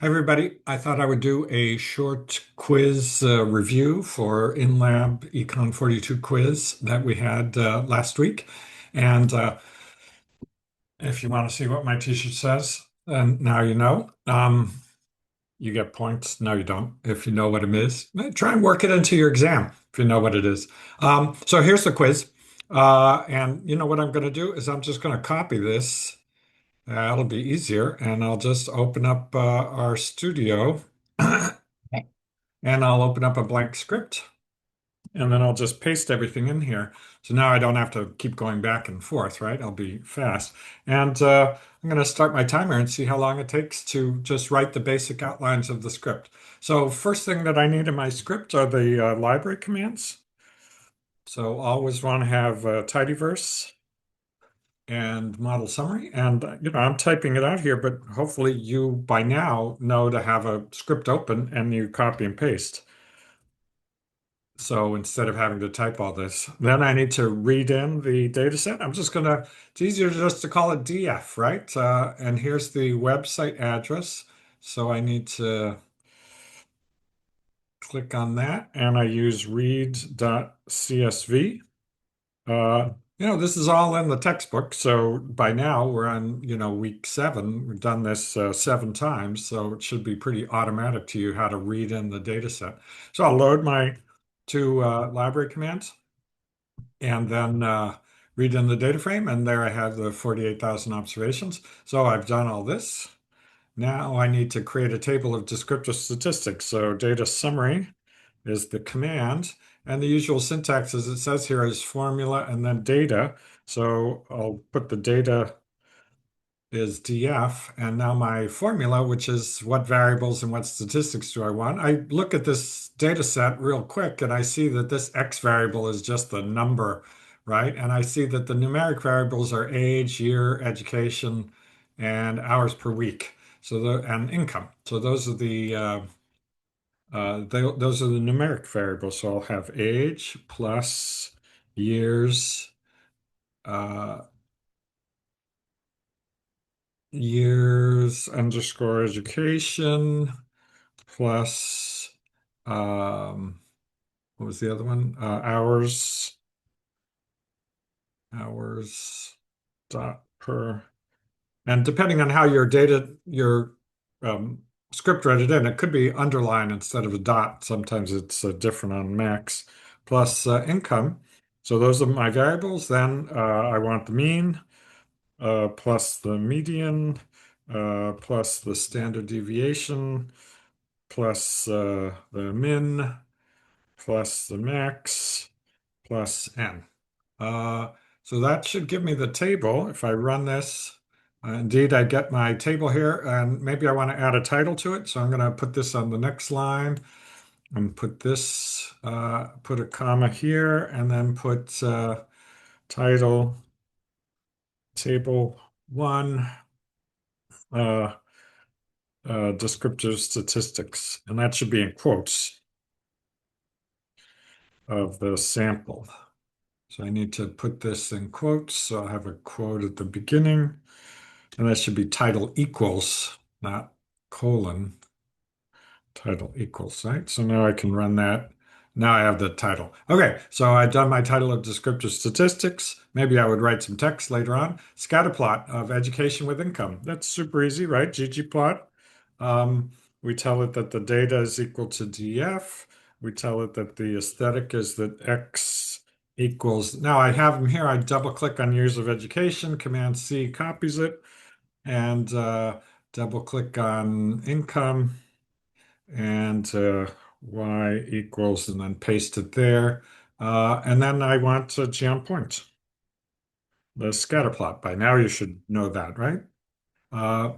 Hi, everybody. I thought I would do a short quiz review for in-lab Econ 42 quiz that we had last week. And if you want to see what my t-shirt says, then now you know. You get points. No, you don't. If you know what it is, try and work it into your exam if you know what it is. So here's the quiz. And you know what I'm going to do is I'm just going to copy this. That'll be easier. And I'll just open up our studio. And I'll open up a blank script and then I'll just paste everything in here. So now I don't have to keep going back and forth, right? I'll be fast. And I'm going to start my timer and see how long it takes to just write the basic outlines of the script. So first thing that I need in my script are the library commands. So always want to have tidyverse and model summary. And I'm typing it out here, but hopefully you by now know to have a script open and you copy and paste. So instead of having to type all this, then I need to read in the data set. It's easier just to call it DF, right? And here's the website address. So I need to click on that and I use read.csv. This is all in the textbook. So by now we're on, week 7. We've done this 7 times. So it should be pretty automatic to you how to read in the data set. So I'll load my two library commands and then read in the data frame. And there I have the 48,000 observations. So I've done all this. Now I need to create a table of descriptive statistics. So data summary is the command. And the usual syntax, as it says here, is formula and then data. So I'll put the data is df, and now my formula, which is what variables and what statistics do I want. I look at this data set real quick and I see that this x variable is just the number, right? And I see that the numeric variables are age, year, education, and hours per week. And income. So those are the numeric variables. So I'll have age plus years, uh, years underscore education plus what was the other one? Hours dot per. And depending on how your um, script read it in, it could be underline instead of a dot. Sometimes it's different on Macs. Plus income. So those are my variables. Then I want the mean plus the median plus the standard deviation plus the min plus the max plus n. Uh, so that should give me the table. If I run this, indeed, I get my table here, and maybe I want to add a title to it. So I'm going to put this on the next line and put a comma here, and then put title table 1, uh, descriptive statistics. And that should be in quotes of the sample. So I need to put this in quotes. So I'll have a quote at the beginning, and that should be title equals, not colon, title equals, right? So now I can run that. Now I have the title. Okay, so I've done my title of descriptive statistics. Maybe I would write some text later on. Scatter plot of education with income. That's super easy, right? ggplot. We tell it that the data is equal to df. We tell it that the aesthetic is that x equals. Now I have them here. I double click on years of education. Command C copies it, and double click on income and y equals, and then paste it there. And then I want to jam point, the scatter plot. By now you should know that, right?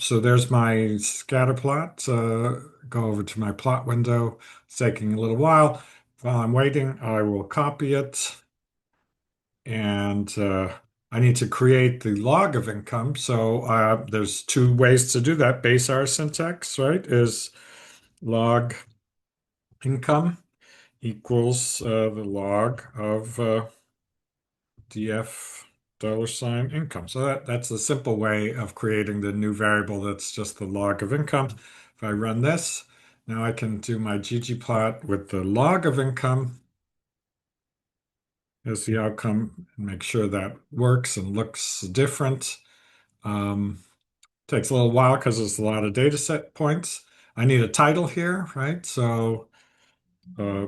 So there's my scatter plot. Go over to my plot window. It's taking a little while. While I'm waiting, I will copy it. And I need to create the log of income. So there's 2 ways to do that. Base R syntax, right, is log income equals the log of df $ income. So that's a simple way of creating the new variable that's just the log of income. If I run this, now I can do my ggplot with the log of income as the outcome and make sure that works and looks different. Um, Takes a little while because there's a lot of data set points. I need a title here, right? So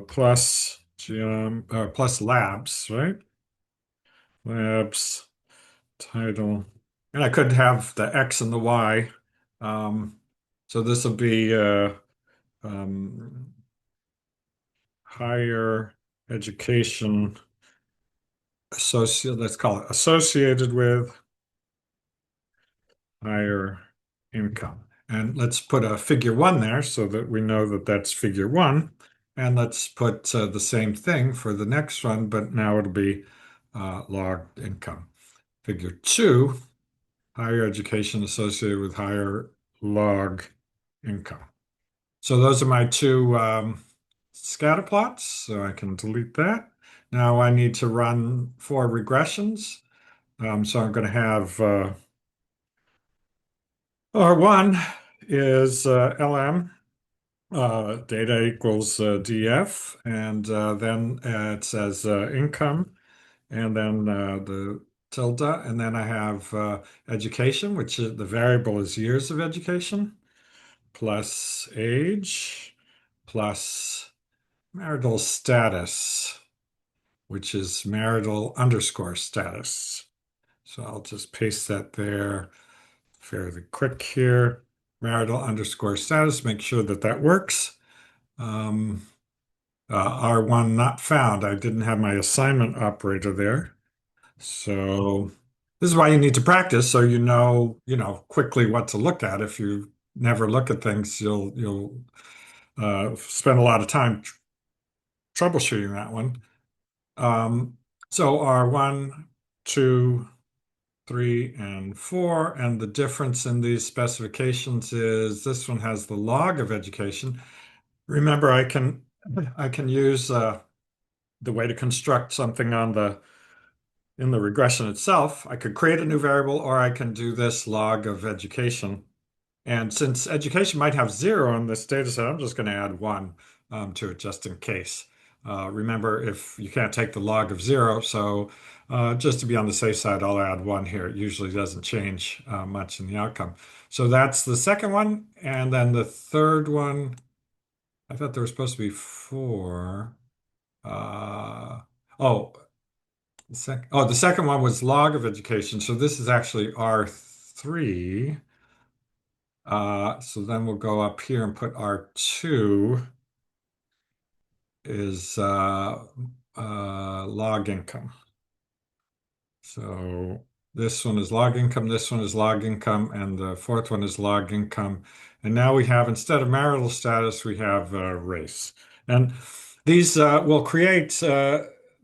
plus plus labs, right? Labs title. And I could have the X and the Y. Um, so this will be um, higher education let's call it associated with higher income. And let's put a figure one there so that we know that that's figure one. And let's put the same thing for the next one, but now it'll be log income. Figure two, higher education associated with higher log income. So those are my two scatter plots. So I can delete that. Now I need to run four regressions. So I'm going to have R1 is LM, data equals DF, and then it says income, and then the tilde, and then I have education, which is the variable is years of education, plus age, plus marital status, which is marital underscore status. So I'll just paste that there fairly quick here. Marital underscore status, make sure that that works. Um, R1 not found. I didn't have my assignment operator there. So this is why you need to practice so you know quickly what to look at. If you never look at things, you'll spend a lot of time troubleshooting that one. Um, so R1, 2, 3, and 4, and the difference in these specifications is this one has the log of education. Remember, I can use the way to construct something on the in the regression itself. I could create a new variable, or I can do this log of education. And since education might have 0 in this data set, I'm just going to add 1 to it just in case. Remember, if you can't take the log of 0, so just to be on the safe side, I'll add 1 here. It usually doesn't change much in the outcome. So that's the second one. And then the third one, I thought there were supposed to be 4. Uh, oh, the second one was log of education. So this is actually R3. So then we'll go up here and put R2 is log income. So this one is log income, this one is log income, and the fourth one is log income. And now we have, instead of marital status, we have race. And these will create,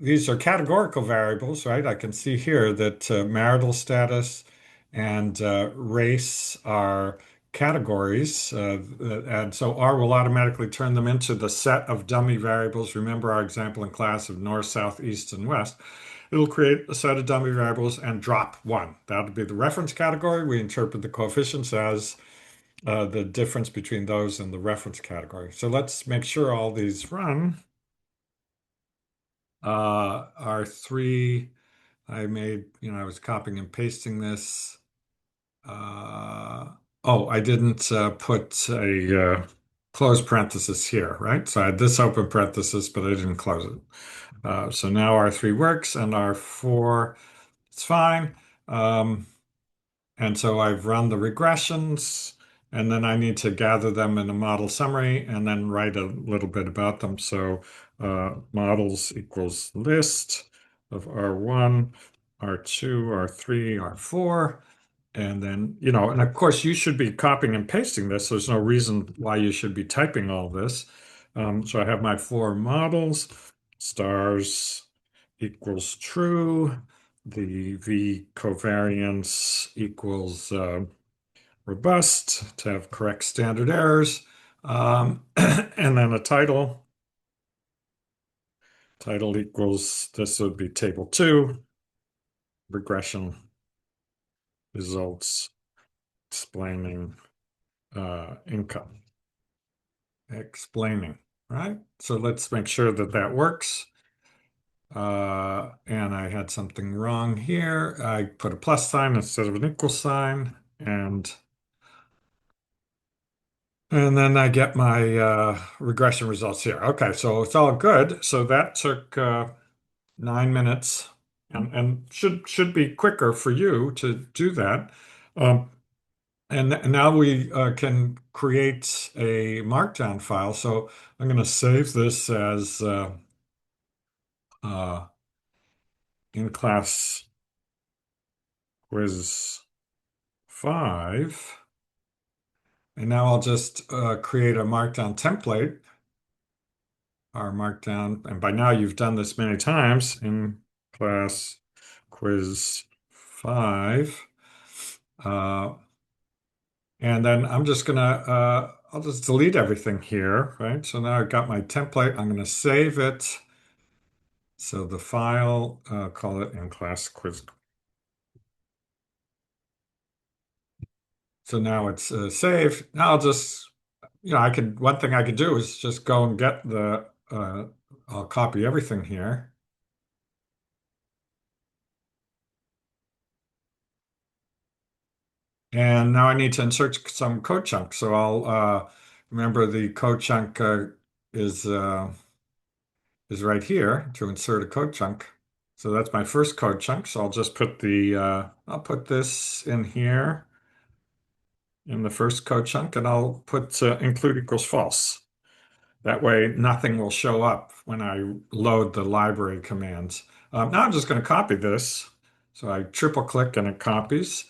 these are categorical variables, right? I can see here that marital status and race are categories. And so R will automatically turn them into the set of dummy variables. Remember our example in class of north, south, east, and west. It'll create a set of dummy variables and drop one. That'll be the reference category. We interpret the coefficients as the difference between those and the reference category. So let's make sure all these run. R3, I was copying and pasting this. Oh, I didn't put a close parenthesis here, right? So I had this open parenthesis, but I didn't close it. So now R3 works and R4, it's fine. Um, and so I've run the regressions, and then I need to gather them in a model summary and then write a little bit about them. So models equals list of R1, R2, R3, R4. And then, and of course, you should be copying and pasting this. There's no reason why you should be typing all this. So I have my four models, stars equals true, the V covariance equals robust to have correct standard errors, and then a title. Title equals, this would be table 2. regression results explaining income. Explaining, right? So let's make sure that that works. And I had something wrong here. I put a plus sign instead of an equal sign, and then I get my regression results here. Okay, so it's all good. So that took 9 minutes, and should be quicker for you to do that. Um, and now we can create a Markdown file. So I'm going to save this as uh, in class quiz 5. And now I'll just create a Markdown template, our Markdown. And by now you've done this many times in class quiz 5. Uh, and then I'm just gonna, I'll just delete everything here, right? So now I've got my template. I'm gonna save it. So the file, call it in class quiz. So now it's saved. Now I'll just, one thing I could do is just go and get I'll copy everything here. And now I need to insert some code chunks. So I'll remember the code chunk is uh, is right here to insert a code chunk. So that's my first code chunk. So I'll just put I'll put this in here in the first code chunk, and I'll put include equals false. That way, nothing will show up when I load the library commands. Now I'm just going to copy this. So I triple click and it copies.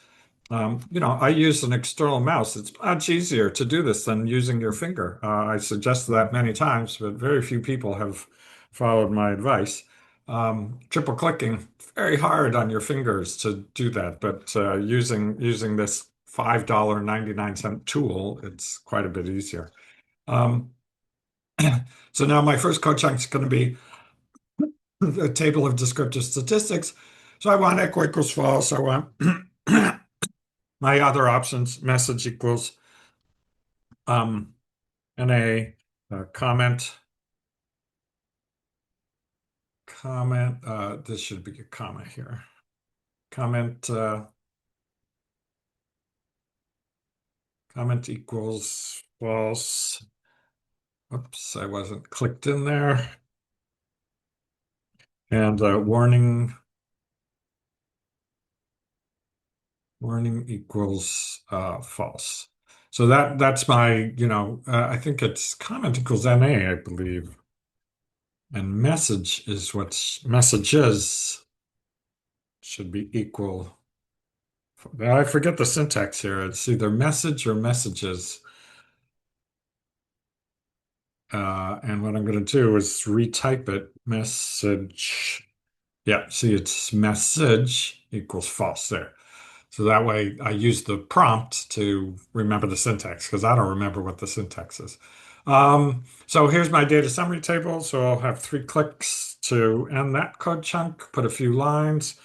I use an external mouse. It's much easier to do this than using your finger. I suggested that many times, but very few people have followed my advice. Triple clicking, very hard on your fingers to do that, but using this $5.99 tool, it's quite a bit easier. Um, so now my first code chunk is going to be a table of descriptive statistics. So I want echo equals false. I want my other options, message equals um, NA, comment, this should be a comma here. Comment, comment equals false. Oops, I wasn't clicked in there. And warning equals false. So that's my, I think it's comment equals NA, I believe. And message is what messages should be equal. I forget the syntax here. It's either message or messages. And what I'm going to do is retype it. Message. Yeah, see, it's message equals false there. So that way I use the prompt to remember the syntax because I don't remember what the syntax is. So here's my data summary table. So I'll have 3 clicks to end that code chunk, put a few lines,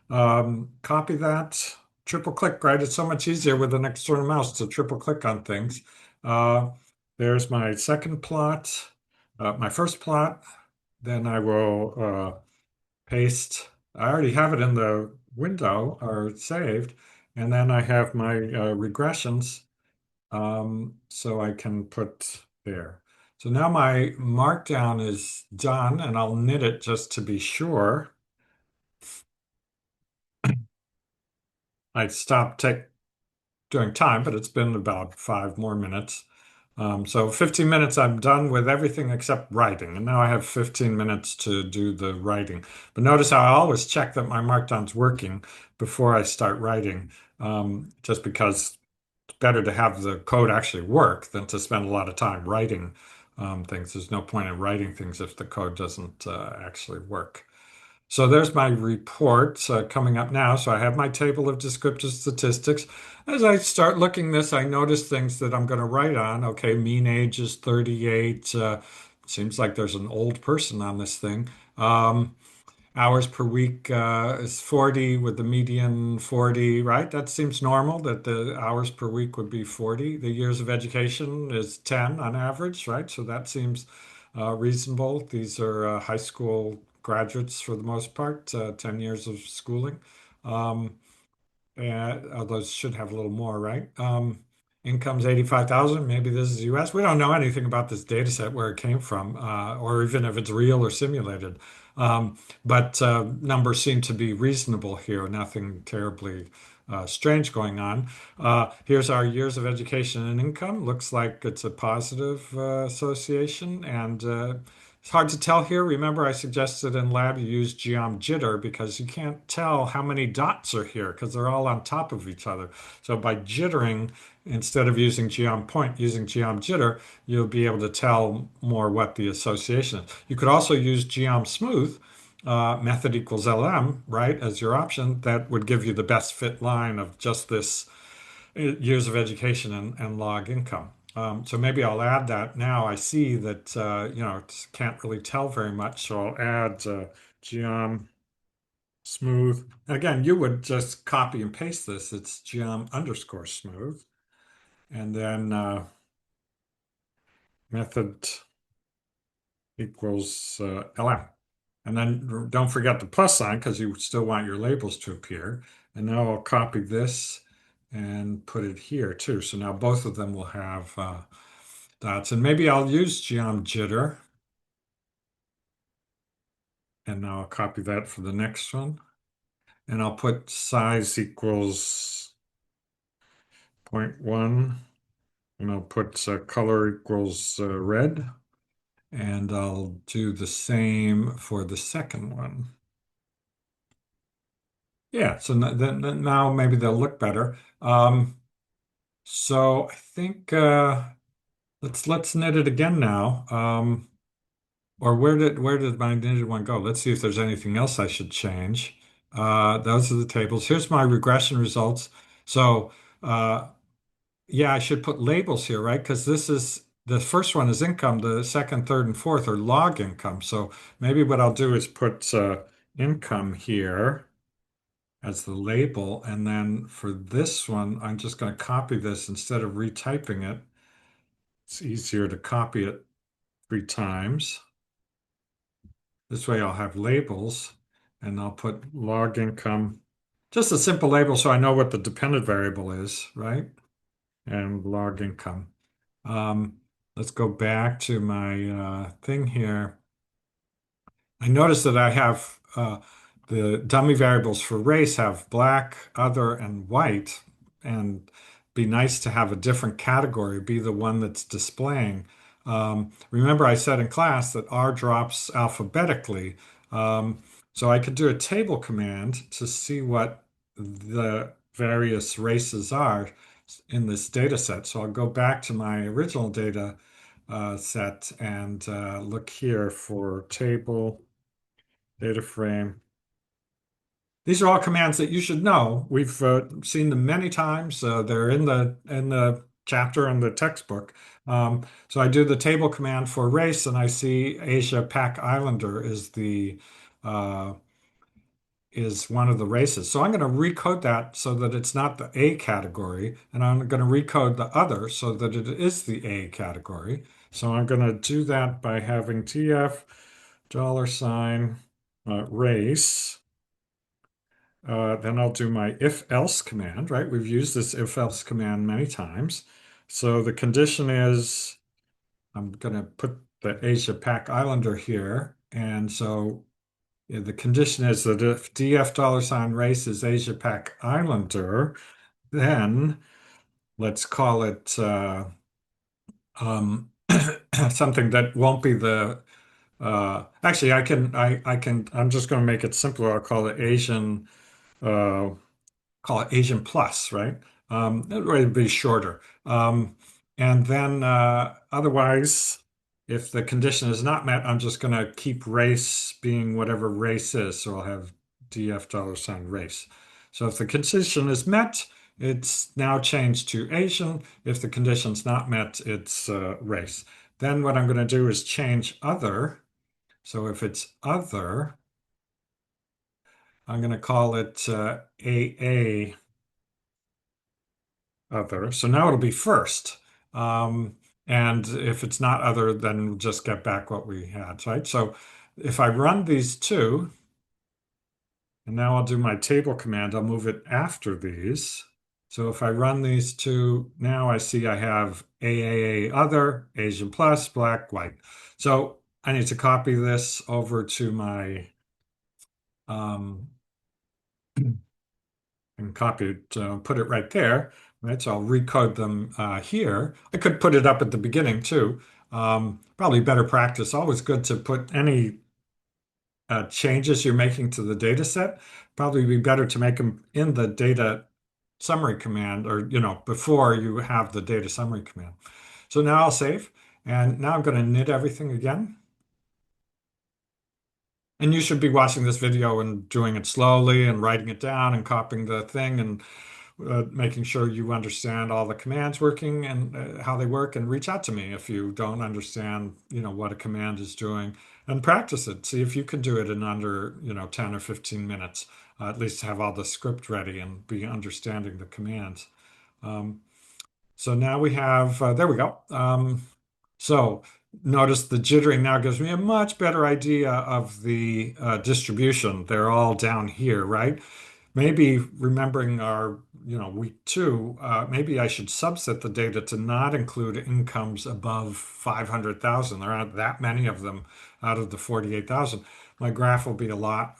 copy that, triple click, right? It's so much easier with an external mouse to triple click on things. Uh, there's my second plot, my first plot. Then I will paste. I already have it in the window or saved. And then I have my regressions, so I can put there. So now my markdown is done, and I'll knit it just to be sure. I stopped doing time, but it's been about 5 more minutes. So 15 minutes, I'm done with everything except writing. And now I have 15 minutes to do the writing. But notice how I always check that my markdown's working before I start writing, just because it's better to have the code actually work than to spend a lot of time writing things. There's no point in writing things if the code doesn't actually work. So there's my report coming up now. So I have my table of descriptive statistics. As I start looking this, I notice things that I'm going to write on. Okay, mean age is 38. Seems like there's an old person on this thing. Hours per week is 40 with the median 40, right? That seems normal that the hours per week would be 40. The years of education is 10 on average, right? So that seems reasonable. These are high school graduates for the most part, 10 years of schooling. Um, although it should have a little more, right? Income's 85,000. Maybe this is US. We don't know anything about this data set, where it came from, or even if it's real or simulated. But numbers seem to be reasonable here. Nothing terribly strange going on. Here's our years of education and income. Looks like it's a positive association, and it's hard to tell here. Remember, I suggested in lab you use geom jitter because you can't tell how many dots are here because they're all on top of each other. So by jittering, instead of using geom point, using geom jitter, you'll be able to tell more what the association is. You could also use geom smooth, method equals LM, right, as your option. That would give you the best fit line of just this years of education and log income. So maybe I'll add that now. I see that can't really tell very much, so I'll add geom smooth. And again, you would just copy and paste this. It's geom underscore smooth, and then method equals LM. And then don't forget the plus sign because you still want your labels to appear. And now I'll copy this and put it here too. So now both of them will have dots. And maybe I'll use geom jitter. And now I'll copy that for the next one. And I'll put size equals zero point 0.1. And I'll put color equals red. And I'll do the same for the second one. Yeah, so then now maybe they'll look better. So I think let's knit it again now. Or where did my knitted one go? Let's see if there's anything else I should change. Those are the tables. Here's my regression results. So uh, yeah, I should put labels here, right? Because this is the first one is income. The second, third, and fourth are log income. So maybe what I'll do is put income here as the label. And then for this one, I'm just going to copy this instead of retyping it. It's easier to copy it 3 times. This way I'll have labels and I'll put log income, just a simple label so I know what the dependent variable is, right? And log income. Um, let's go back to my thing here. I notice that I have the dummy variables for race have black, other, and white, and be nice to have a different category be the one that's displaying. Remember, I said in class that R drops alphabetically, so I could do a table command to see what the various races are in this data set. So I'll go back to my original data set and look here for table. Data frame. These are all commands that you should know. We've seen them many times. They're in the chapter in the textbook. So I do the table command for race, and I see Asia Pac Islander uh, is one of the races. So I'm going to recode that so that it's not the A category, and I'm going to recode the other so that it is the A category. So I'm going to do that by having TF $ race. Then I'll do my if-else command, right? We've used this if-else command many times. So the condition is I'm going to put the Asia Pac Islander here. And so yeah, the condition is that if DF $race is Asia Pac Islander, then let's call it um, something that won't be the actually I'm just going to make it simpler. I'll uh, call it Asian Plus, right? That would be shorter. And then otherwise, if the condition is not met, I'm just going to keep race being whatever race is. So I'll have DF $race. So if the condition is met, it's now changed to Asian. If the condition's not met, it's race. Then what I'm going to do is change other. So if it's other, I'm going to call it AA other. So now it'll be first. Um, and if it's not other, then we'll just get back what we had, right? So if I run these two, and now I'll do my table command, I'll move it after these. So if I run these two, now I see I have AAA other, Asian plus, black, white. So I need to copy this over to my um, and copy it, put it right there, right? So I'll recode them here. I could put it up at the beginning too. Probably better practice. Always good to put any changes you're making to the data set. Probably be better to make them in the data summary command or, before you have the data summary command. So now I'll save. And now I'm going to knit everything again. And you should be watching this video and doing it slowly and writing it down and copying the thing and making sure you understand all the commands working and how they work, and reach out to me if you don't understand, what a command is doing, and practice it. See if you can do it in under, 10 or 15 minutes. At least have all the script ready and be understanding the commands. Um, so now we have, there we go. So notice the jittering now gives me a much better idea of the distribution. They're all down here, right? Maybe remembering our, week two, maybe I should subset the data to not include incomes above 500,000. There aren't that many of them out of the 48,000. My graph will be a lot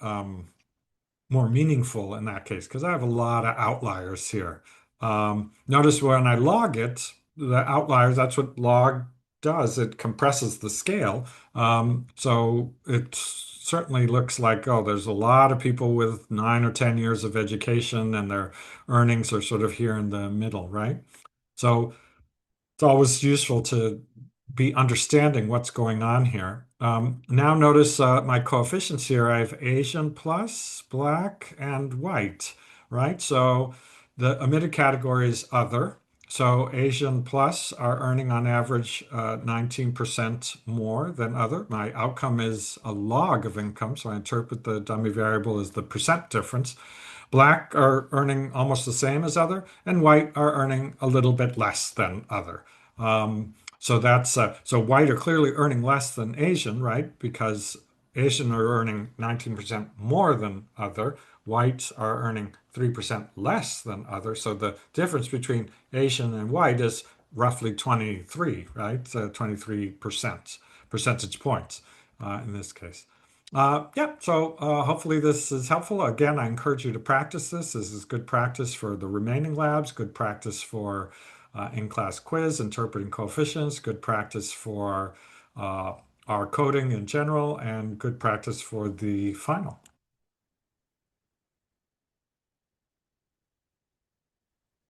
more meaningful in that case because I have a lot of outliers here. Notice when I log it, the outliers, that's what log does. It compresses the scale. So it certainly looks like, oh, there's a lot of people with 9 or 10 years of education and their earnings are sort of here in the middle, right? So it's always useful to be understanding what's going on here. Now notice my coefficients here. I have Asian plus, black, and white, right? So the omitted category is other. So Asian plus are earning on average 19% more than other. My outcome is a log of income, so I interpret the dummy variable as the percent difference. Black are earning almost the same as other, and white are earning a little bit less than other. So that's so white are clearly earning less than Asian, right? Because Asian are earning 19% more than other. Whites are earning 3% less than other. So the difference between Asian and white is roughly 23, right? 23% percentage points in this case. Yeah, so hopefully this is helpful. Again, I encourage you to practice this. This is good practice for the remaining labs, good practice for in-class quiz, interpreting coefficients, good practice for our coding in general, and good practice for the final.